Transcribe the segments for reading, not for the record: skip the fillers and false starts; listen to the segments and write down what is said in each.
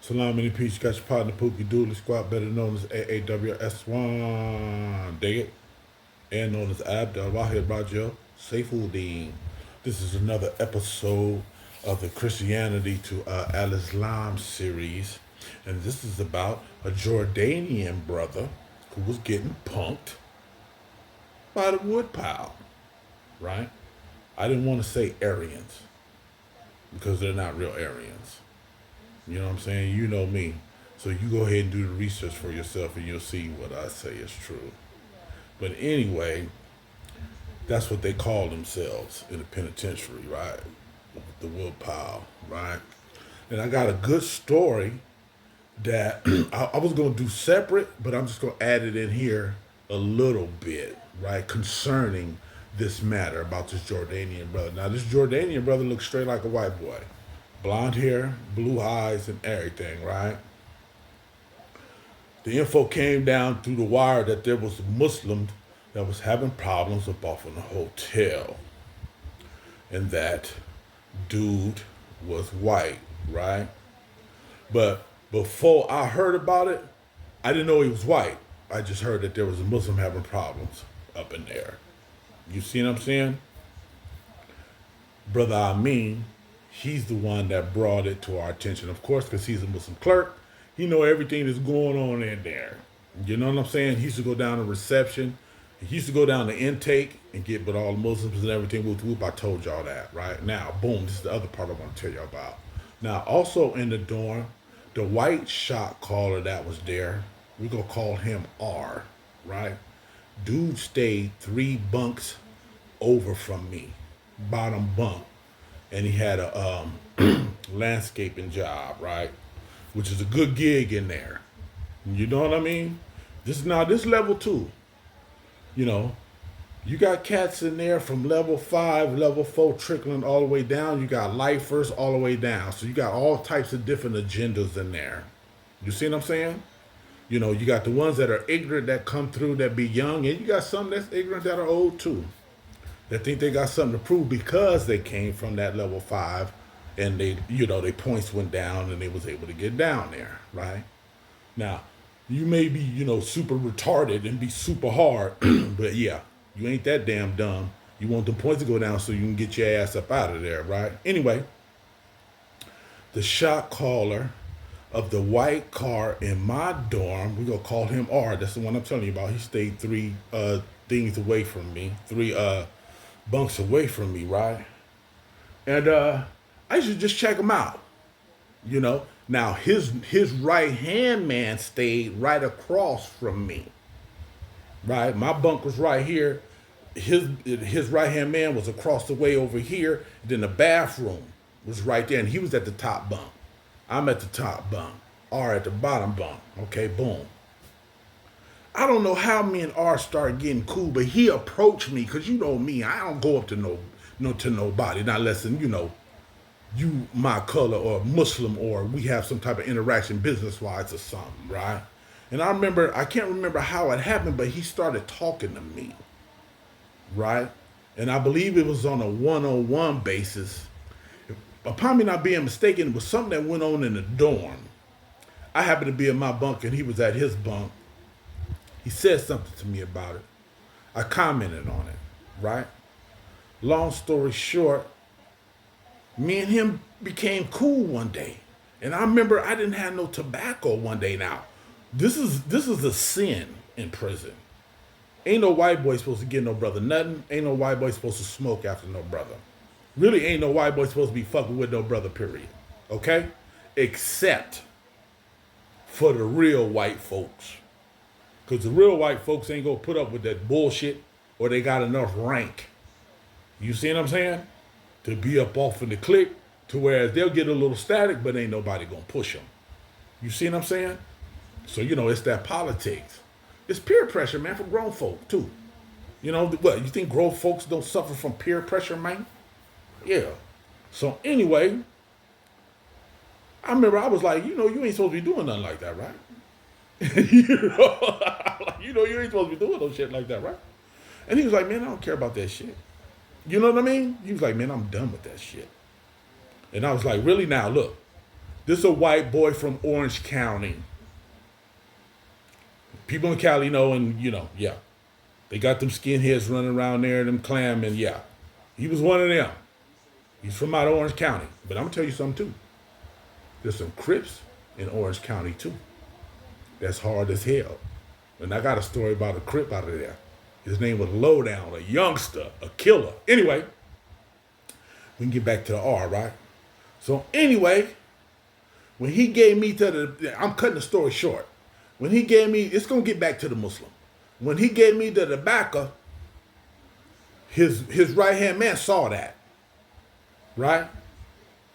Salam any peace. Got your partner Pookie Dooley Squad, better known as AAWS1. Dig it? And known as Abdul Wahid Rajo Saifuddin. This is another episode of the Christianity to Al Islam series. And this is about a Jordanian brother who was getting punked by the woodpile. Right? I didn't want to say Aryans because they're not real Aryans. You know what I'm saying? You know me. So you go ahead and do the research for yourself and you'll see what I say is true. But anyway, that's what they call themselves in the penitentiary, right? The woodpile, right? And I got a good story that I was going to do separate, but I'm just going to add it in here a little bit, right? Concerning this matter about this Jordanian brother. Now, this Jordanian brother looks straight like a white boy. Blonde hair, blue eyes, and everything, right? The info came down through the wire that there was a Muslim that was having problems up off in the hotel. And that dude was white, right? But before I heard about it, I didn't know he was white. I just heard that there was a Muslim having problems up in there. You see what I'm saying? Brother Amin, he's the one that brought it to our attention, of course, because he's a Muslim clerk. He know everything that's going on in there. You know what I'm saying? He used to go down to reception. He used to go down to intake and get with all the Muslims and everything. Whoop, whoop, I told y'all that, right? Now, boom, this is the other part I want to tell y'all about. Now, also in the dorm, the white shot caller that was there, we're going to call him R, right? Dude stayed 3 bunks over from me, bottom bunk. And he had a landscaping job, right? Which is a good gig in there. You know what I mean? This level 2. You know, you got cats in there from level 5, level 4 trickling all the way down. You got lifers all the way down. So you got all types of different agendas in there. You see what I'm saying? You know, you got the ones that are ignorant that come through that be young, and you got some that's ignorant that are old too. That think they got something to prove because they came from that level 5 and they, their points went down and they was able to get down there, right? Now, you may be, super retarded and be super hard, but yeah, you ain't that damn dumb. You want the points to go down so you can get your ass up out of there, right? Anyway, the shot caller of the white car in my dorm, we're going to call him R. That's the one I'm telling you about. He stayed 3 things away from me, 3 bunks away from me, right? And I should just check him out, Now his right hand man stayed right across from me, right? My bunk was right here. His right hand man was across the way over here. Then the bathroom was right there, and he was at the top bunk. I'm at the top bunk. R at the bottom bunk. Okay, boom. I don't know how me and R started getting cool, but he approached me because you know me, I don't go up to to nobody, not less than you my color or Muslim or we have some type of interaction business wise or something, right? And I can't remember how it happened, but he started talking to me, right? And I believe it was on a one-on-one basis. Upon me not being mistaken, it was something that went on in the dorm. I happened to be in my bunk and he was at his bunk. He said something to me about it. I commented on it, right? Long story short, me and him became cool one day. And I remember I didn't have no tobacco one day now. This is a sin in prison. Ain't no white boy supposed to get no brother nothing. Ain't no white boy supposed to smoke after no brother. Really ain't no white boy supposed to be fucking with no brother, period. Okay? Except for the real white folks. Because the real white folks ain't going to put up with that bullshit or they got enough rank. You see what I'm saying? To be up off in the clique to where they'll get a little static, but ain't nobody going to push them. You see what I'm saying? So, it's that politics. It's peer pressure, man, for grown folk, too. What, you think grown folks don't suffer from peer pressure, man? Yeah. So, anyway, I remember I was like, you ain't supposed to be doing nothing like that, right? You ain't supposed to be doing no shit like that, right? And he was like, man, I don't care about that shit. You know what I mean? He was like, man, I'm done with that shit. And I was like, really now, look, This is a white boy from Orange County. People in Cali know, and yeah. They got them skinheads running around there, them clam, and yeah. He was one of them. He's from out of Orange County. But I'm gonna tell you something too. There's some Crips in Orange County too. That's hard as hell. And I got a story about a Crip out of there. His name was Lowdown, a youngster, a killer. Anyway, we can get back to the R, right? So anyway, when he gave me I'm cutting the story short. When he gave me, it's gonna get back to the Muslim. When he gave me the tobacco, his right hand man saw that, right?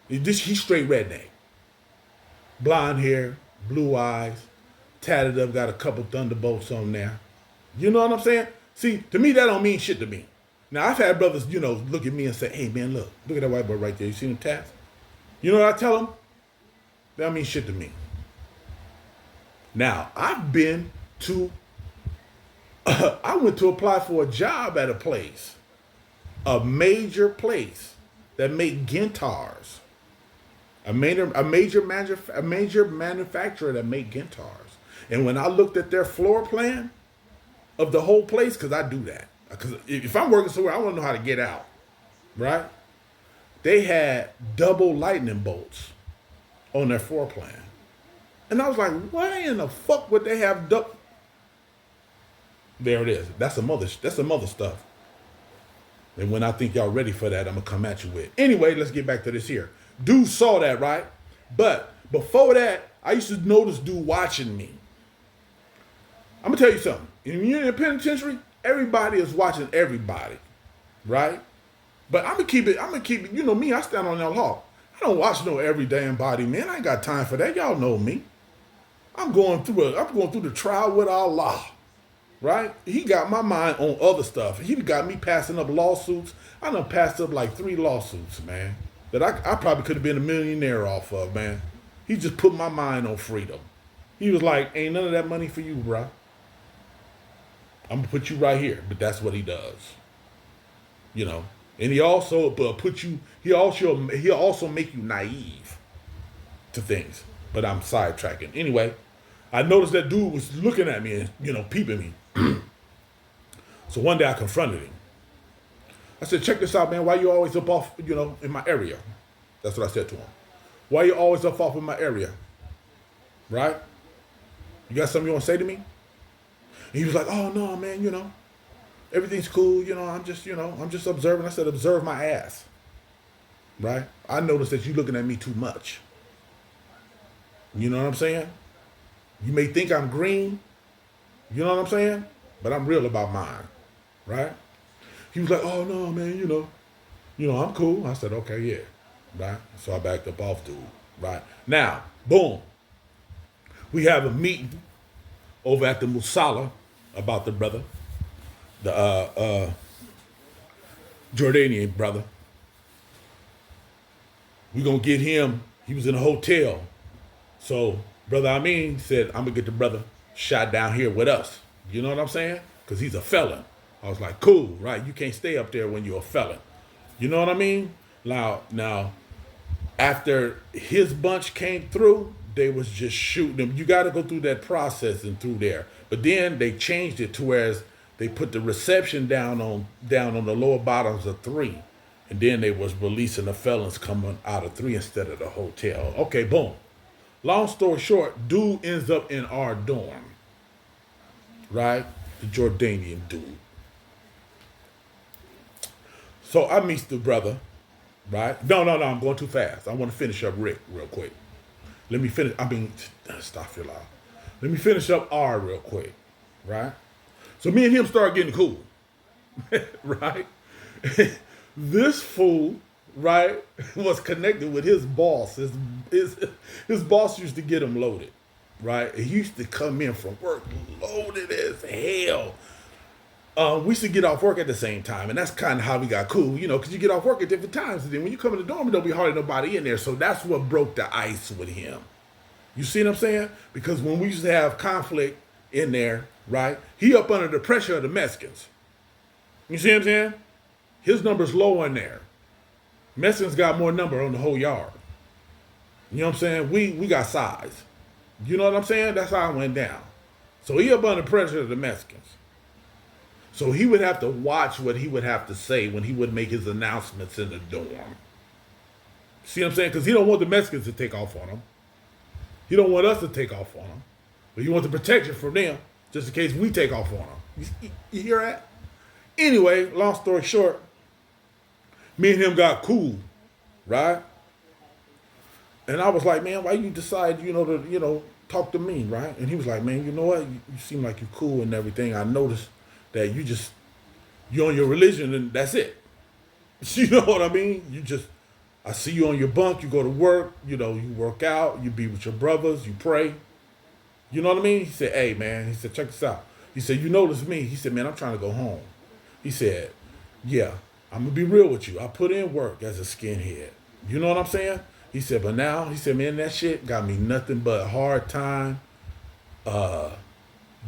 He's straight redneck, blonde hair, blue eyes, tatted up, got a couple thunderbolts on there. You know what I'm saying? See, to me that don't mean shit to me. Now I've had brothers, look at me and say, "Hey man, look at that white boy right there. You see them tats?" You know what I tell them? That don't mean shit to me. Now I've been to. I went to apply for a job at a major place that make Gentars, a major manufacturer that make Gentars. And when I looked at their floor plan of the whole place, because I do that, because if I'm working somewhere, I want to know how to get out, right? They had double lightning bolts on their floor plan, and I was like, why in the fuck would they have double? There it is. That's some other stuff. And when I think y'all ready for that, I'm gonna come at you with. Anyway, let's get back to this here. Dude saw that, right? But before that, I used to notice dude watching me. I'm gonna tell you something. When you're in the penitentiary, everybody is watching everybody, right? But I'm gonna keep it. You know me, I stand on that law. I don't watch no every damn body, man. I ain't got time for that. Y'all know me. I'm going through the trial with Allah. Right? He got my mind on other stuff. He got me passing up lawsuits. I done passed up like 3 lawsuits, man, that I probably could have been a millionaire off of, man. He just put my mind on freedom. He was like, ain't none of that money for you, bro. I'm going to put you right here. But that's what he does. And he also he'll also make you naive to things. But I'm sidetracking. Anyway, I noticed that dude was looking at me and, peeping me. So one day I confronted him. I said, check this out, man. Why you always up off, in my area? That's what I said to him. Why you always up off in my area? Right? You got something you want to say to me? And he was like, oh, no, man, everything's cool. I'm just observing. I said, observe my ass. Right? I noticed that you looking at me too much. You know what I'm saying? You may think I'm green. You know what I'm saying? But I'm real about mine. Right? He was like, oh, no, man, I'm cool. I said, okay, yeah. Right? So I backed up off dude. Right? Now, boom. We have a meeting over at the Musala about the brother. The Jordanian brother. We're going to get him. He was in a hotel. So Brother Amin said, I'm going to get the brother shot down here with us. You know what I'm saying? Because he's a felon. I was like, cool, right? You can't stay up there when you're a felon. You know what I mean? Now, after his bunch came through, they was just shooting him. You got to go through that process and through there. But then they changed it to whereas they put the reception down on the lower bottoms of 3. And then they was releasing the felons coming out of 3 instead of the hotel. Okay, boom. Long story short, dude ends up in our dorm. Right? The Jordanian dude. So I meet the brother, right? No, I'm going too fast. I want to finish up Rick real quick. Let me finish. Stop your loud. Let me finish up R real quick, right? So me and him start getting cool, right? This fool, right, was connected with his boss. His boss used to get him loaded, right? He used to come in from work loaded as hell. We used to get off work at the same time, and that's kind of how we got cool, because you get off work at different times, and then when you come in the dorm, there'll be hardly nobody in there, so that's what broke the ice with him. You see what I'm saying? Because when we used to have conflict in there, right, he up under the pressure of the Mexicans. You see what I'm saying? His number's low in there. Mexicans got more number on the whole yard. You know what I'm saying? We got size. You know what I'm saying? That's how it went down. So he up under pressure of the Mexicans. So he would have to watch what he would have to say when he would make his announcements in the dorm. See what I'm saying? Because he don't want the Mexicans to take off on him. He don't want us to take off on him. But he wants the protection from them, just in case we take off on him. You hear that? Anyway, long story short, me and him got cool, right? And I was like, man, why you decide, to talk to me, right? And he was like, man, you know what? You seem like you're cool and everything. I noticed that you're on your religion and that's it. You know what I mean? I see you on your bunk, you go to work, you work out, you be with your brothers, you pray. You know what I mean? He said, hey, man, he said, check this out. He said, you notice me? He said, man, I'm trying to go home. He said, yeah, I'm going to be real with you. I put in work as a skinhead. You know what I'm saying? He said, but now, he said, man, that shit got me nothing but hard time,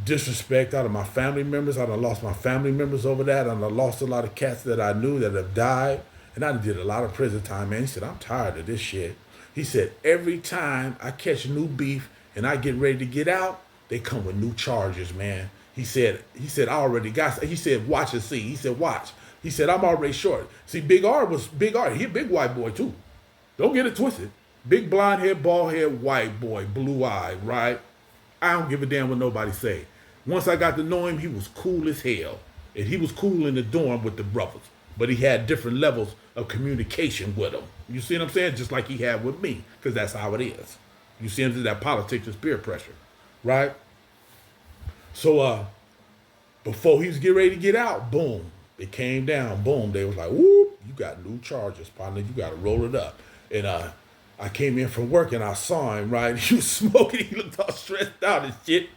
disrespect out of my family members. I done lost my family members over that. I done lost a lot of cats that I knew that have died. And I did a lot of prison time, man. He said, I'm tired of this shit. He said, every time I catch new beef and I get ready to get out, they come with new charges, man. He said, I already got, he said, watch and see. He said, watch. He said, I'm already short. See, Big R was Big R. He a big white boy, too. Don't get it twisted. Big blonde head, bald head, white boy, blue eye, right? I don't give a damn what nobody say. Once I got to know him, he was cool as hell. And he was cool in the dorm with the brothers. But he had different levels of communication with them. You see what I'm saying? Just like he had with me, because that's how it is. You see him, that politics and peer pressure, right? So before he was getting ready to get out, boom, it came down, boom. They was like, whoop, you got new charges, partner. You got to roll it up. And I came in from work and I saw him, right? He was smoking. He looked all stressed out and shit.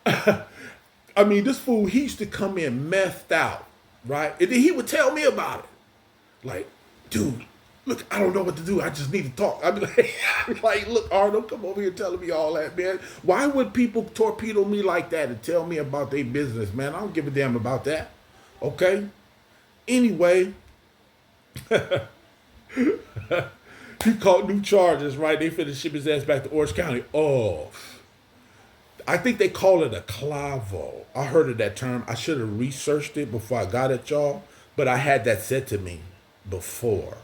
I mean, this fool, he used to come in methed out, right? And then he would tell me about it. Like, dude, look, I don't know what to do. I just need to talk. I'd be like, look, Arnold, come over here telling me all that, man. Why would people torpedo me like that and tell me about their business, man? I don't give a damn about that. Okay? Anyway, he caught new charges, right? They finna ship his ass back to Orange County. Oh, I think they call it a clavo. I heard of that term. I should have researched it before I got at y'all, but I had that said to me before,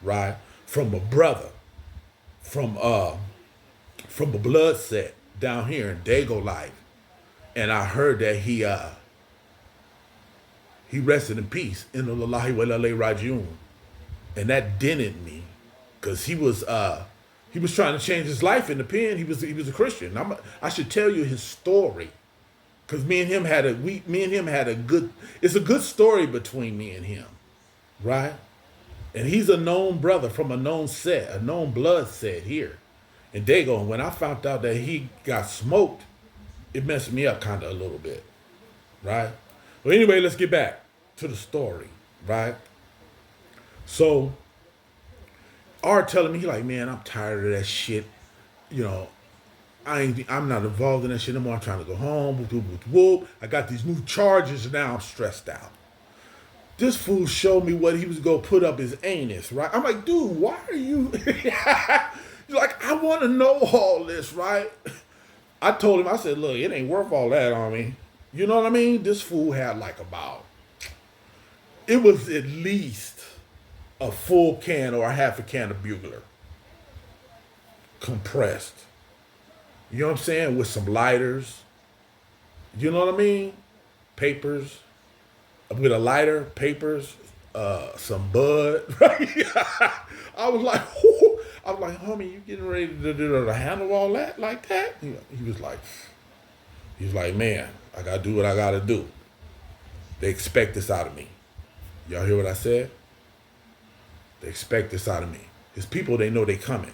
right? From a brother, from a blood set down here in Dago Life, and I heard that he rested in peace in the Lillahi wa Lalay Rajiun, and that dented me, cause he was trying to change his life in the pen. He was a Christian. I should tell you his story, cause me and him had a good. It's a good story between me and him, right? And he's a known brother from a known set, a known blood set here in Dago. And when I found out that he got smoked, it messed me up kind of a little bit, right? Well, anyway, let's get back to the story, right? So, Art telling me, he like, man, I'm tired of that shit. You know, I'm not involved in that shit anymore. I'm trying to go home. Whoop, whoop, whoop, whoop. I got these new charges and now I'm stressed out. This fool showed me what he was going to put up his anus, right? I'm like, dude, why are you... He's like, I want to know all this, right? I told him, I said, look, it ain't worth all that on me. You know what I mean? This fool had like about... It was at least a full can or a half a can of Bugler. Compressed. You know what I'm saying? With some lighters. You know what I mean? Papers. With a lighter, papers, some bud. Right? I was like, homie, you getting ready to handle all that like that? He was like, man, I gotta do what I gotta do. They expect this out of me. Y'all hear what I said? They expect this out of me. His people, they know they coming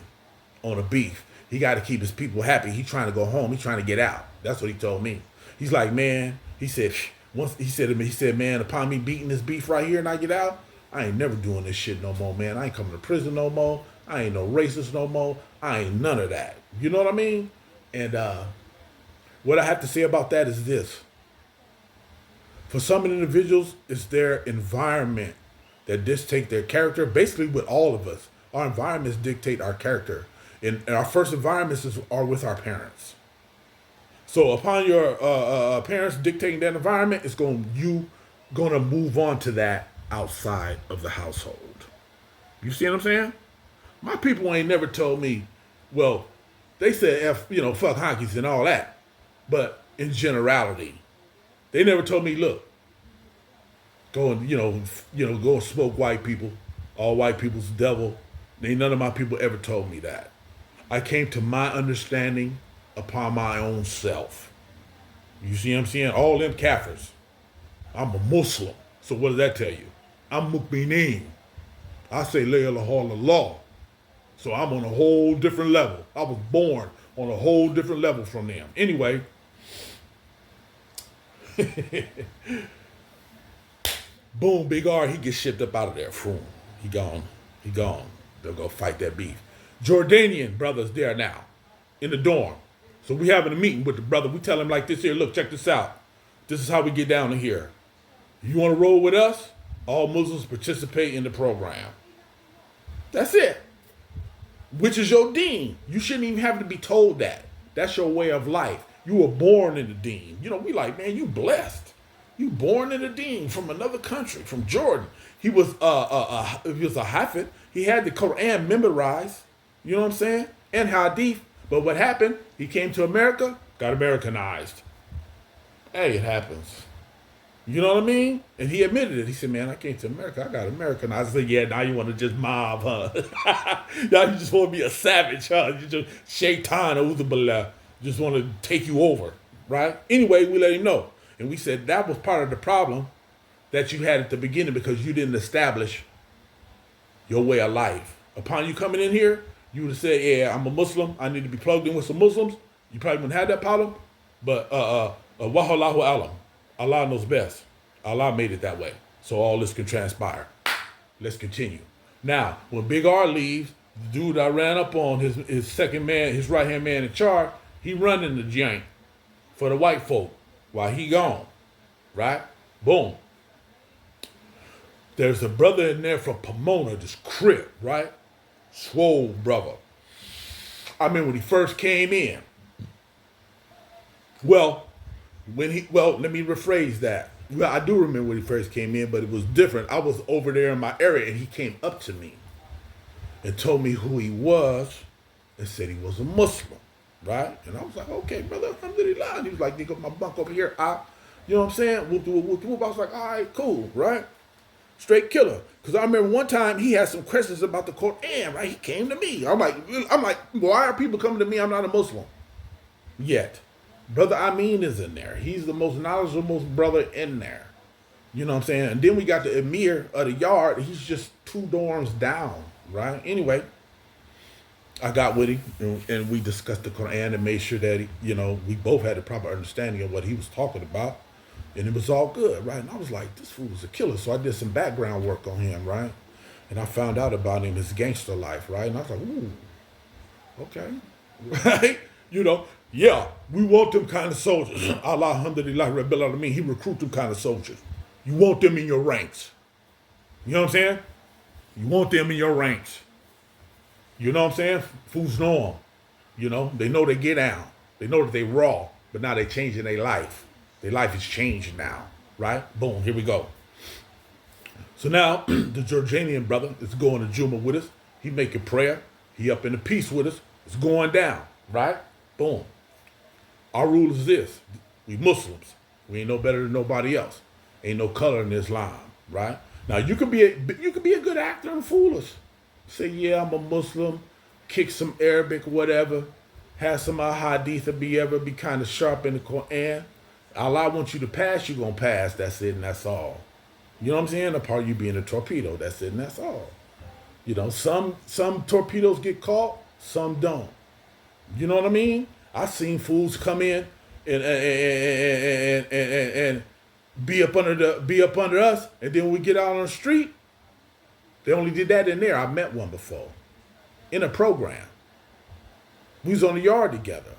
on a beef. He got to keep his people happy. He trying to go home. He trying to get out. That's what he told me. He's like, man, he said to me, man, upon me beating this beef right here and I get out, I ain't never doing this shit no more, man. I ain't coming to prison no more. I ain't no racist no more. I ain't none of that. You know what I mean? And what I have to say about that is this. For some individuals, it's their environment that dictate their character. Basically, with all of us, our environments dictate our character. And our first environments are with our parents. So upon your parents dictating that environment, you gonna move on to that outside of the household. You see what I'm saying? My people ain't never told me, well, they said fuck honkies and all that, but in generality, they never told me, look, go and go and smoke white people, all white people's devil. Ain't none of my people ever told me that. I came to my understanding upon my own self. You see what I'm saying? All them Kafirs. I'm a Muslim. So what does that tell you? I'm Mukminin. I say La ilaha illallah. So I'm on a whole different level. I was born on a whole different level from them. Anyway, boom, Big R, he gets shipped up out of there. Boom, he gone. He gone. They'll go fight that beef. Jordanian brothers there now in the dorm. So we having a meeting with the brother. We tell him like this here, look, check this out. This is how we get down to here. You want to roll with us? All Muslims participate in the program. That's it. Which is your deen. You shouldn't even have to be told that. That's your way of life. You were born in the deen. We like, man, you blessed. You born in the deen from another country, from Jordan. He was a Hafid. He had the Quran memorized. You know what I'm saying? And Hadith. But what happened? He came to America, got Americanized. Hey, it happens. You know what I mean? And he admitted it. He said, man, I came to America. I got Americanized. I said, yeah, now you want to just mob, huh? Now you just want to be a savage, huh? You just shaitan, Uzubillah, just want to take you over, right? Anyway, we let him know. And we said that was part of the problem that you had at the beginning because you didn't establish your way of life. Upon you coming in here, you would have said, yeah, I'm a Muslim. I need to be plugged in with some Muslims. You probably wouldn't have that problem. But wahallahu alam. Allah knows best. Allah made it that way. So all this can transpire. Let's continue. Now, when Big R leaves, the dude I ran up on, his second man, his right-hand man in charge, he running the jank for the white folk while he gone. Right? Boom. There's a brother in there from Pomona, this Crip, right? Swole brother. I mean, when he first came in. Well, let me rephrase that. Well, I do remember when he first came in, but it was different. I was over there in my area, and he came up to me and told me who he was and said he was a Muslim, right? And I was like, okay, brother, alhamdulillah. And he was like, nigga, my bunk over here, you know what I'm saying? Whoop, whoop, whoop, whoop. I was like, all right, cool, right? Straight killer. Because I remember one time he had some questions about the Quran, right? He came to me. I'm like, why are people coming to me? I'm not a Muslim yet. Brother Amin is in there. He's the most knowledgeable brother in there. You know what I'm saying? And then we got the Emir of the yard. He's just 2 dorms down, right? Anyway, I got with him and we discussed the Quran and made sure that, we both had a proper understanding of what he was talking about. And it was all good, right? And I was like, this fool is a killer. So I did some background work on him, right? And I found out about him, his gangster life, right? And I was like, ooh, okay, right? Yeah, we want them kind of soldiers. Allah, alhamdulillah, Rabbil Alameen, he recruit them kind of soldiers. You want them in your ranks. You know what I'm saying? You want them in your ranks. You know what I'm saying? Fools know them. They know they get down. They know that they raw, but now they changing their life. Their life is changed now, right? Boom, here we go. So now, the Jordanian brother is going to Juma with us. He making prayer. He up in the peace with us. It's going down, right? Boom. Our rule is this. We Muslims. We ain't no better than nobody else. Ain't no color in Islam, right? Now, you could be a good actor and fool us. Say, yeah, I'm a Muslim. Kick some Arabic, whatever. Have some hadith or be kind of sharp in the Quran. Allah wants you to pass, you're going to pass. That's it and that's all. You know what I'm saying? A part of you being a torpedo. That's it and that's all. Some torpedoes get caught, some don't. You know what I mean? I've seen fools come in and be up under us, and then when we get out on the street, they only did that in there. I met one before. In a program. We was on the yard together.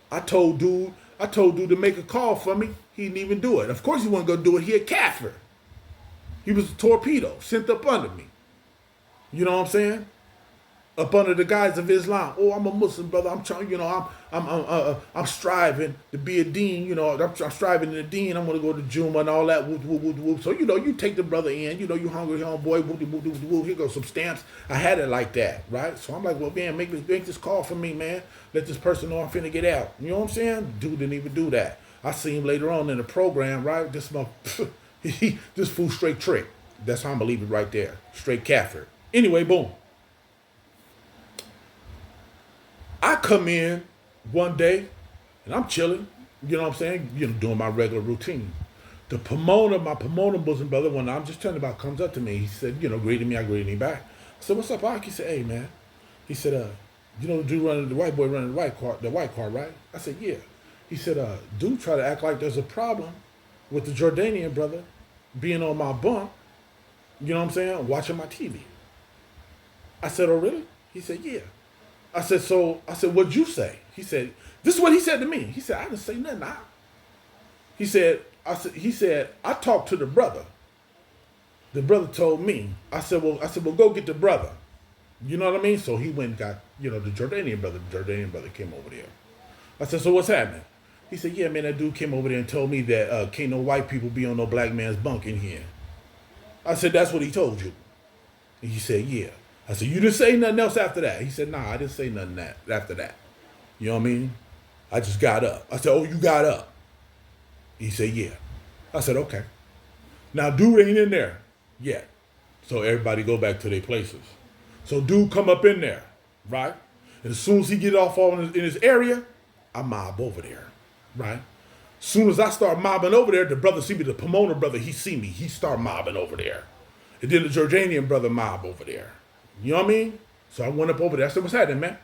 I told dude to make a call for me. He didn't even do it. Of course he wasn't going to do it. He a kafir. He was a torpedo sent up under me. You know what I'm saying? up under the guise of Islam. Oh, I'm a Muslim brother. I'm trying, I'm striving to be a dean. I'm striving to be a dean. I'm gonna go to Juma and all that. Whoop, whoop, whoop, whoop. So you take the brother in. You hungry, homeboy. Whoop, whoop, whoop, whoop. Here goes some stamps. I had it like that, right? So I'm like, well, man, make this call for me, man. Let this person know I'm finna get out. You know what I'm saying? Dude didn't even do that. I see him later on in the program, right? This fool straight trick. That's how I'm gonna leave it right there. Straight Kaffir. Anyway, boom. I come in one day and I'm chilling, you know what I'm saying? Doing my regular routine. My Pomona Muslim brother, when I'm just telling about, comes up to me. He said, greeting me, I greeted him back. I said, what's up, Ak? He said, hey, man. He said, the dude the white boy running the white car, right? I said, yeah. He said, dude try to act like there's a problem with the Jordanian brother being on my bunk, you know what I'm saying, watching my TV. I said, oh, really? He said, yeah. I said, what'd you say? He said, this is what he said to me. He said, I didn't say nothing. He said, I talked to the brother. The brother told me. I said, well, go get the brother. You know what I mean? So he went and got, the Jordanian brother. The Jordanian brother came over there. I said, so what's happening? He said, yeah, man, that dude came over there and told me that can't no white people be on no black man's bunk in here. I said, that's what he told you. And he said, yeah. I said, you didn't say nothing else after that? He said, nah, I didn't say nothing after that. You know what I mean? I just got up. I said, oh, you got up? He said, yeah. I said, okay. Now, dude ain't in there yet. So everybody go back to their places. So dude come up in there, right? And as soon as he get off in his area, I mob over there, right? As soon as I start mobbing over there, the brother see me, the Pomona brother, he see me. He start mobbing over there. And then the Jordanian brother mob over there. You know what I mean? So I went up over there. I said, what's happening, man?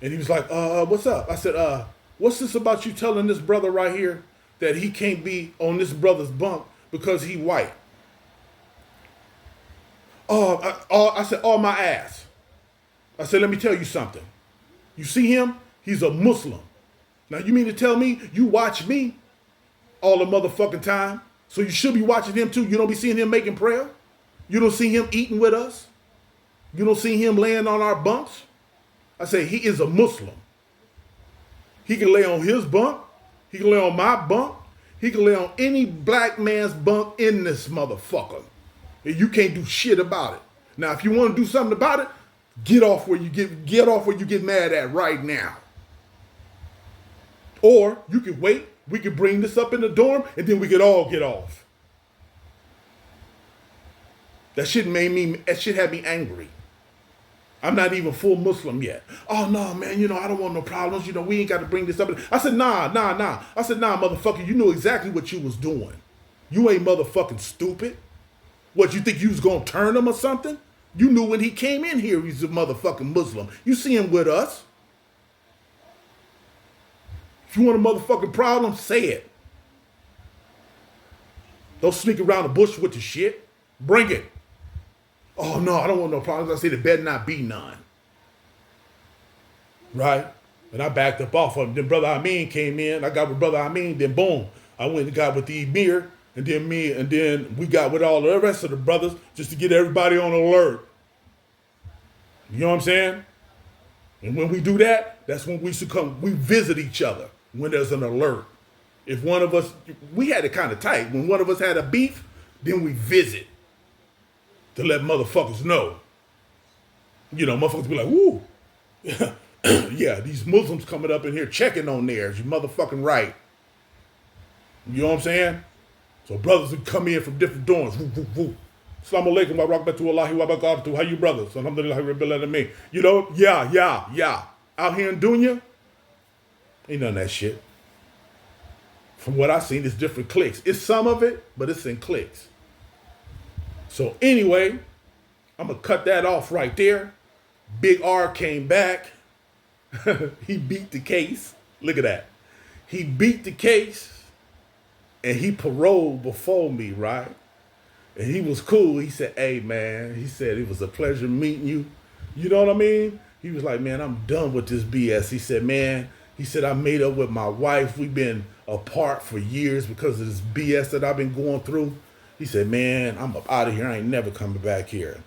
And he was like, what's up? I said, what's this about you telling this brother right here that he can't be on this brother's bunk because he white? I said, my ass. I said, let me tell you something. You see him? He's a Muslim. Now, you mean to tell me you watch me all the motherfucking time? So you should be watching him too. You don't be seeing him making prayer? You don't see him eating with us? You don't see him laying on our bunks? I say, he is a Muslim. He can lay on his bunk. He can lay on my bunk. He can lay on any black man's bunk in this motherfucker. And you can't do shit about it. Now, if you want to do something about it, get off where you get mad at right now. Or you can wait. We can bring this up in the dorm, and then we could all get off. That shit had me angry. I'm not even full Muslim yet. Oh, no, man, I don't want no problems. We ain't got to bring this up. I said, nah. I said, nah, motherfucker, you knew exactly what you was doing. You ain't motherfucking stupid. What, you think you was going to turn him or something? You knew when he came in here he's a motherfucking Muslim. You see him with us. If you want a motherfucking problem, say it. Don't sneak around the bush with the shit. Bring it. Oh, no, I don't want no problems. I said, there better not be none. Right? And I backed up off of him. Then Brother Amin came in. I got with Brother Amin. Then boom, I went and got with the Emir. And then we got with all the rest of the brothers just to get everybody on alert. You know what I'm saying? And when we do that, that's when we visit each other when there's an alert. If one of us, we had it kind of tight. When one of us had a beef, then we visit to let motherfuckers know. Motherfuckers be like, woo. Yeah, these Muslims coming up in here checking on theirs. You motherfucking right. You know what I'm saying? So brothers would come in from different dorms. Woo, woo, woo. Assalamu alaikum wa rahmatullahi wa barakatuh. How you brothers? Alhamdulillah rabbil alamin. Yeah. Out here in Dunya, ain't none of that shit. From what I've seen, it's different cliques. It's some of it, but it's in cliques. So anyway, I'm going to cut that off right there. Big R came back. He beat the case. Look at that. He beat the case. And he paroled before me, right? And he was cool. He said, hey, man. He said, it was a pleasure meeting you. You know what I mean? He was like, man, I'm done with this BS. He said, man, I made up with my wife. We've been apart for years because of this BS that I've been going through. He said, man, I'm up out of here. I ain't never coming back here.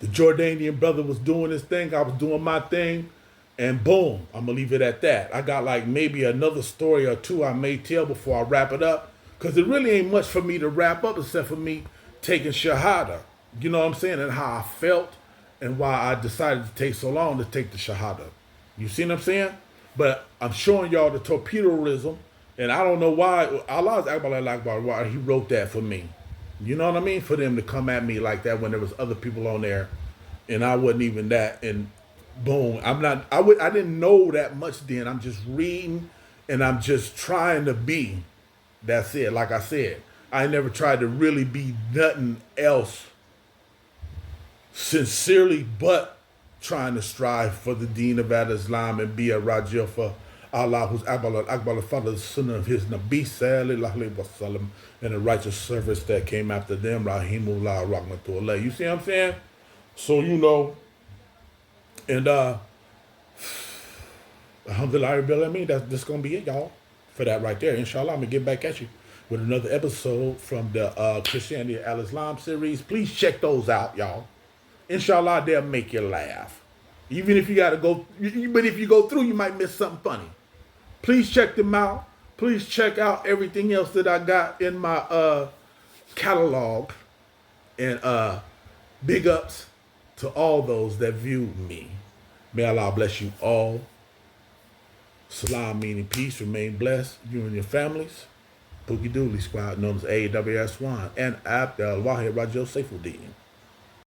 The Jordanian brother was doing his thing. I was doing my thing. And boom, I'm going to leave it at that. I got like maybe another story or two I may tell before I wrap it up. Because it really ain't much for me to wrap up except for me taking Shahada. You know what I'm saying? And how I felt and why I decided to take so long to take the Shahada. You see what I'm saying? But I'm showing y'all the torpedoism. And I don't know why Allah's Akbar, why he wrote that for me. You know what I mean? For them to come at me like that when there was other people on there and I wasn't even that. And boom, I didn't know that much then. I'm just reading and I'm just trying to be. That's it. Like I said, I never tried to really be nothing else sincerely but trying to strive for the deen of Islam and be a Rajil for Allah, who's Akbar, father, the son of his Nabi sallallahu alaihi wasallam, and the righteous service that came after them, Rahimullah Rahmatullah. You see what I'm saying? So you know, and alhamdulillah, I mean that's gonna be it, y'all, for that right there. Inshallah, I'm gonna get back at you with another episode from the Christianity Al Islam series. Please check those out, y'all. Inshallah, they'll make you laugh. Even if you gotta go, but if you go through, you might miss something funny. Please check them out. Please check out everything else that I got in my catalog. And big ups to all those that viewed me. May Allah bless you all. Salam meaning peace. Remain blessed. You and your families. Boogie Dooley Squad known as AWS1 and Abdel Wahid Rajo Saifuddin.